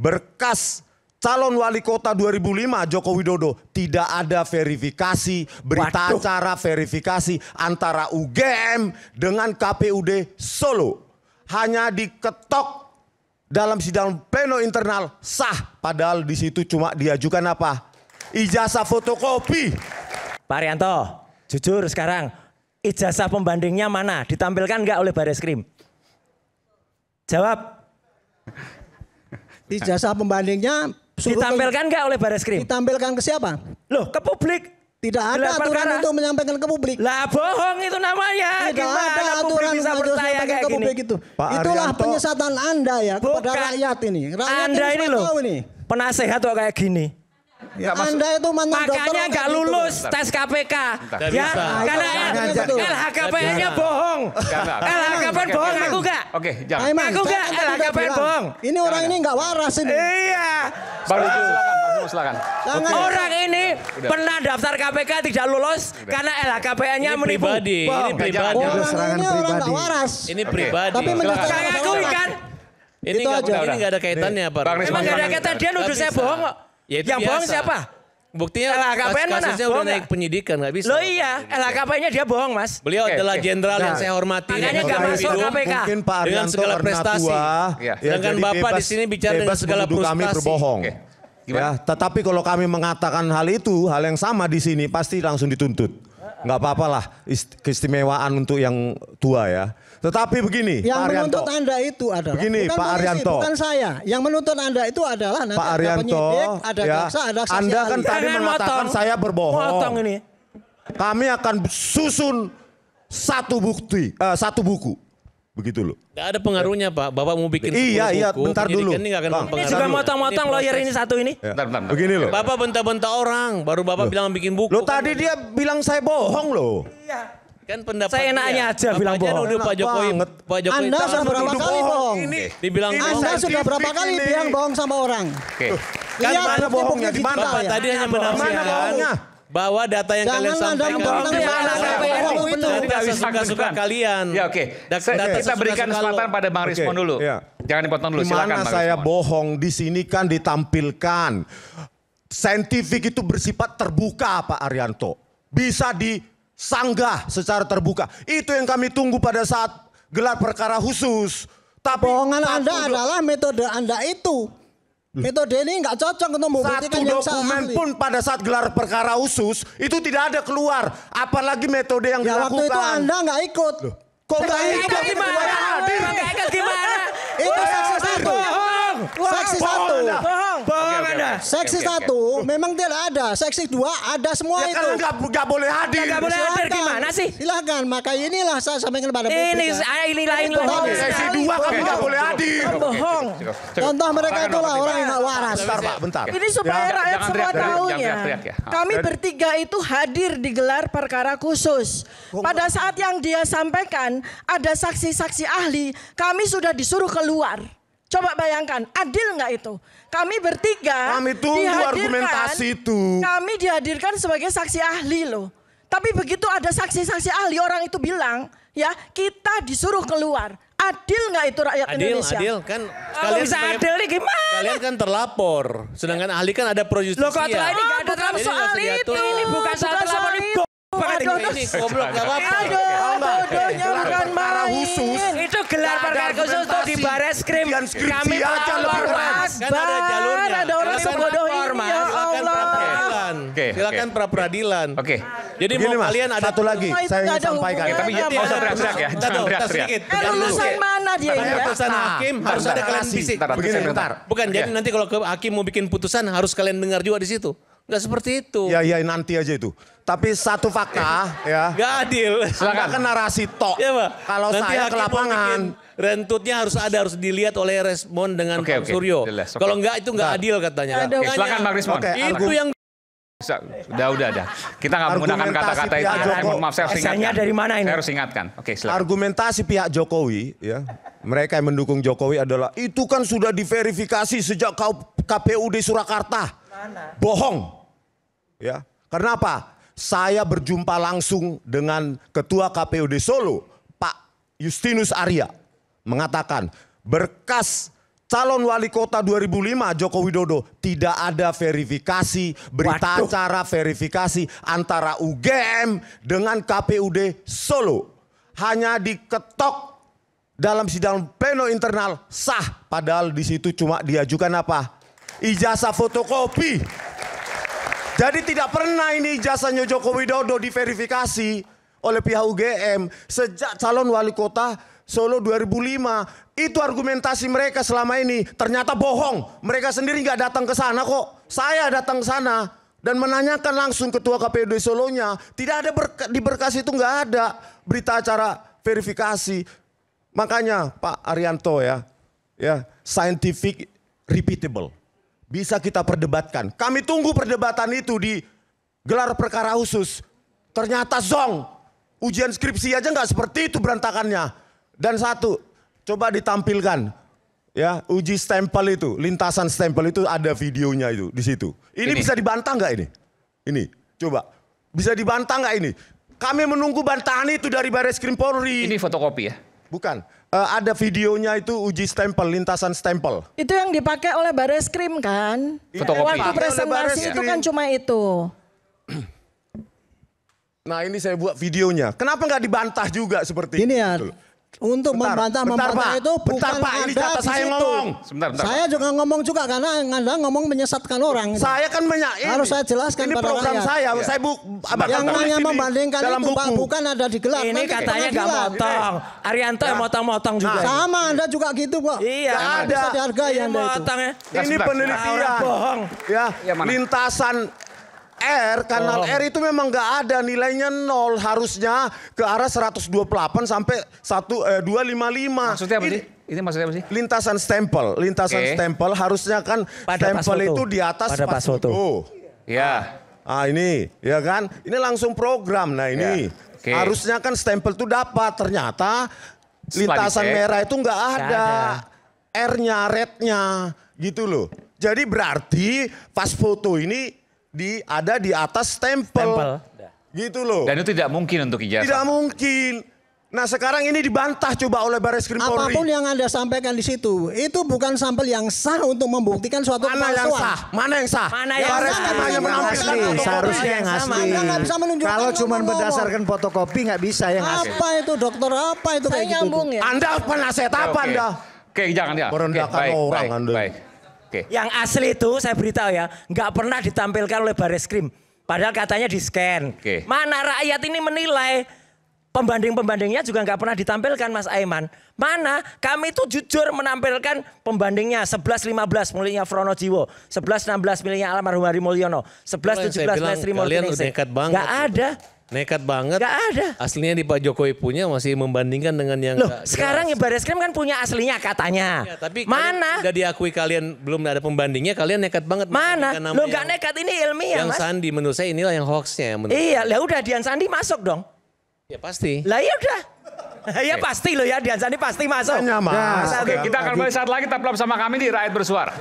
berkas calon wali kota 2005 Joko Widodo tidak ada verifikasi, berita acara verifikasi antara UGM dengan KPUD Solo. Hanya diketok dalam sidang pleno internal sah, padahal di situ cuma diajukan apa? Ijazah fotokopi. Pak Arianto, jujur sekarang ijazah pembandingnya mana? Ditampilkan nggak oleh Bareskrim? Jawab. Ijazah pembandingnya ditampilkan nggak oleh Bareskrim? Ditampilkan ke siapa? Loh, ke publik. Tidak ada aturan untuk menyampaikan ke publik. Lah bohong itu namanya. Tidak ada aturan bisa percaya kayak ke publik itu. Itulah penyesatan Anda ya kepada rakyat ini. Rakyat Anda ini loh penasehat kok kayak gini. Ya, Anda itu mantan dokter. Makanya nggak lulus tes KPK. Ya, karena LHKPN-nya bohong. LHKPN bohong, aku nggak. Oke, jangan. Aku nggak, LHKPN bohong. Ini orang ini nggak waras ini. Iya. Baru silakan. Orang ini pernah daftar KPK tidak lulus karena LHKPN-nya menipu. Ini pribadi. Ini orang nggak waras. Ini pribadi. Tapi saya akui kan. Ini nggak ada kaitannya Pak. Emang nggak ada kaitan, dia nuduh saya bohong kok. Ya, yang bohong siapa? Buktinya LHKPN mana? kasusnya udah naik penyidikan, nggak bisa. Loh iya, LHKPN-nya dia bohong Mas. Beliau adalah jenderal yang saya hormati. Makanya nggak masuk KPK. Mungkin Pak Arianto dengan segala prestasi. Sedangkan Bapak di sini bicara dengan segala frustasi. Kami berbohong. Ya, tetapi kalau kami mengatakan hal itu, hal yang sama di sini pasti langsung dituntut. Nggak apa-apa lah, keistimewaan untuk yang tua ya. Tetapi begini, yang Pak Arianto. menuntut Anda itu adalah begini, bukan Pak polisi, Arianto. bukan saya. Yang menuntut Anda itu adalah nanti Pak ada Arianto, penyidik, ada ya, jaksa, ada saksi Anda kan ahli. tadi mengatakan saya berbohong. Motong ini. Kami akan susun satu buku. Begitu loh. Gak ada pengaruhnya Pak. Bapak mau bikin Iya, buku, bentar dulu. Ini gak akan Bang, mempengaruhi. Ini juga motong-motong lawyer ini satu ini. Ya. Bentar. Begini loh. Bapak bentar-bentar orang, baru Bapak bilang bikin buku. Loh tadi dia bilang saya bohong loh. Iya. Kan pendapat Saya enaknya dia. aja Bapak bilang aja bohong. nuduh Pak Jokowi. Banget. Pak Jokowi Anda tahu sudah berapa nuduh kali bohong? Dibilang Ini bohong. Anda sudah saintifik berapa kali ini. bilang bohong sama orang? Oke. Kan Lihat mana bukti bohongnya? Di mana? Bapak tadi hanya menafsirkan bohongnya? bahwa data yang kalian Jangan Anda sampaikan membohongkan itu data adalah KPU itu. data suka-suka kalian. Ya oke. Kita berikan kesempatan pada Bang Rismon dulu. Iya. Jangan dipotong dulu. Di Silakan mana Bang saya Rismon. bohong? Di sini kan ditampilkan. Saintifik itu bersifat terbuka Pak Arianto. Bisa disanggah secara terbuka. Itu yang kami tunggu pada saat gelar perkara khusus. Tapi Bohongan Anda adalah metode Anda itu. Metode ini nggak cocok untuk membuktikan satu yang dokumen ahli. pun pada saat gelar perkara khusus itu tidak ada keluar. Apalagi metode yang Ya waktu dilakukan. itu Anda nggak ikut. Kok nggak ikut? Gimana? Ikut gimana? Itu seksi satu. Seksi satu. Bohong Anda. Seksi satu memang tidak ada. Seksi dua ada semua Ya itu. kan nggak boleh hadir. Nggak boleh hadir gimana sih? Silakan. Maka inilah saya sampaikan kepada publik. Ini lain lagi. Seksi 2 kami nggak boleh hadir. Bohong. Contoh mereka itulah orang yang nggak waras. Bentar Pak, bentar. Ini supaya rakyat jangan semua teriak-teriak, tahu jangan ya. teriak-teriak ya. Kami bertiga itu hadir di gelar perkara khusus. Pada saat yang dia sampaikan ada saksi-saksi ahli, kami sudah disuruh keluar. Coba bayangkan, adil nggak itu? Kami bertiga Kami tunggu argumentasi itu. Kami dihadirkan sebagai saksi ahli loh. Tapi begitu ada saksi-saksi ahli, orang itu bilang, ya kita disuruh keluar. Adil nggak itu rakyat Indonesia? Adil kan. Kalau bisa adil nih gimana? Kalian kan terlapor. Sedangkan ahli kan ada pro justisia. Loh kok ini nggak ada bukan terlalu soal itu. Ini bukan soal terlapor ini. Ini goblok gak apa-apa. Bodohnya bukan main. khusus. Itu gelar perkara khusus tuh di Bareskrim. Kami aja lebih Mas. Kan ada jalurnya. Ada orang Silakan sebodoh lapor, ini, Mas. ya Silakan Allah. pra-peradilan. Oke, Silakan oke. pra-peradilan. Oke. Jadi Begini mau Mas, kalian ada satu lagi Semua itu saya nggak ingin ada sampaikan. hubungannya. Tapi nggak usah teriak-teriak ya. Jangan teriak-teriak. Lulusan mana dia Makanya ya? putusan hakim harus ada kalian bisik. Begini, bentar. Bukan, jadi nanti kalau hakim mau bikin putusan harus kalian dengar juga di situ. Enggak seperti itu. Ya nanti aja itu. Tapi satu fakta ya. Enggak adil. Silakan kan narasi tok. Ya, Pak. Kalau Nanti saya ke hakim mau lapangan. bikin rentutnya harus dilihat oleh Respon dengan Oke, Bang oke. Suryo. Jelas, oke. Kalau enggak itu enggak adil katanya. Oke, silakan Bang Rismon. Oke, Itu yang Udah. Kita nggak menggunakan Argumentasi kata-kata itu. pihak Joko. Maaf, saya harus Esennya ingatkan. dari mana ini? Saya harus ingatkan. Oke, silakan. Argumentasi pihak Jokowi ya. Mereka yang mendukung Jokowi adalah itu kan sudah diverifikasi sejak KPUD Surakarta. Bohong. Ya. Kenapa? Saya berjumpa langsung dengan Ketua KPUD Solo, Pak Justinus Arya, mengatakan berkas calon wali kota 2005 Joko Widodo tidak ada verifikasi, berita acara verifikasi antara UGM dengan KPUD Solo. Hanya diketok dalam sidang pleno internal sah, padahal di situ cuma diajukan apa? Ijazah fotokopi. Jadi tidak pernah ini ijazahnya Joko Widodo diverifikasi oleh pihak UGM sejak calon wali kota Solo 2005. Itu argumentasi mereka selama ini. Ternyata bohong. Mereka sendiri nggak datang ke sana kok. Saya datang ke sana dan menanyakan langsung ketua KPUD Solonya. Tidak ada di berkas itu nggak ada berita acara verifikasi. Makanya Pak Arianto ya scientific repeatable. Bisa kita perdebatkan. Kami tunggu perdebatan itu di gelar perkara khusus. Ternyata zong. Ujian skripsi aja nggak seperti itu berantakannya. Dan satu, coba ditampilkan ya uji stempel itu, lintasan stempel itu ada videonya itu di situ. Ini bisa dibantah nggak ini? Ini, coba bisa dibantah nggak ini? Kami menunggu bantahan itu dari Barreskrim Polri. Ini fotokopi ya? Bukan, ada videonya itu uji stempel, lintasan stempel. Itu yang dipakai oleh Barreskrim kan? Fotokopi. Waktu presentasi itu kan cuma itu. Nah ini saya buat videonya. Kenapa nggak dibantah juga seperti Ini ya. itu? Untuk membantah Pak. itu bukan Pak, ini ada jatah di saya situ. ngomong. Sebentar. Saya juga ngomong juga karena Anda ngomong menyesatkan orang. Saya kan Harus saya jelaskan ini pada program rakyat. saya. Ya. Saya Yang namanya membandingkan dalam itu Pak buku. bukan ada di gelar. Ini nanti katanya nggak pengadilan. motong. Arianto yang motong-motong juga. Sama Anda juga gitu kok. Iya. Nggak ada. Bisa dihargai Ini Anda itu. motong ya. Ini sebentar. penelitian. Orang bohong. Ya, Ya, mana? lintasan R, kanal R itu memang nggak ada nilainya 0, harusnya ke arah 128 sampai 255. Maksudnya apa sih? Ini maksudnya apa sih? Lintasan stempel, stempel harusnya kan Pada pas stempel foto. itu di atas Pada pas foto. Ya. Ah ini, ya kan? Ini langsung program. Nah ini, Ya, oke. harusnya kan stempel itu dapat. Ternyata Setelah lintasan dicek, merah itu nggak ada. ada. R-nya, red-nya, gitu loh. Jadi berarti pas foto ini ada di atas stempel. Gitu loh. Dan itu tidak mungkin untuk ijazah. Tidak mungkin. Nah sekarang ini dibantah coba oleh Barreskrim Polri. Apapun yang Anda sampaikan di situ, itu bukan sampel yang sah untuk membuktikan suatu Mana yang kepalsuan. sah? Mana yang sah? Mana yang Barreskrim sah? hanya Yang menampilkan asli. foto. Seharusnya yang asli. Anda nggak bisa menunjukkan Kalau cuma ngomong-ngomong. berdasarkan fotokopi nggak bisa yang asli. Apa itu dokter? Apa itu Saya kayak gitu? nyambung ya. Anda penasehat apa Oke. Anda? Oke, jangan ya. Merendahkan orang Anda. Baik. Oke. Yang asli itu saya beritahu ya, nggak pernah ditampilkan oleh Barreskrim. Padahal katanya di scan. Oke. Mana rakyat ini menilai? Pembanding-pembandingnya juga nggak pernah ditampilkan Mas Aiman. Mana kami itu jujur menampilkan pembandingnya 11-15 miliknya Fronojiwo, 11-16 miliknya almarhum Hari Mulyono, 11-17 Sri kalian Multiningsih. nekat banget. Nggak ada. Nekat banget. Nggak ada. Aslinya di Pak Jokowi punya masih membandingkan dengan yang Loh, nggak sekarang ya jelas. Barreskrim kan punya aslinya katanya. Ya, tapi mana? udah diakui kalian belum ada pembandingnya, kalian nekat banget. Mana? membandingkan nama Lo yang- nggak nekat ini ilmiah, Yang Mas. Sandi menurut saya inilah yang hoaxnya. Iya, lah udah Dian Sandi masuk dong. Ya pasti. Lah ya udah. Ya pasti loh ya, Dian Sandi pasti masuk. Mas. Oke, kita akan kembali saat lagi tetaplah bersama kami di Rakyat Bersuara.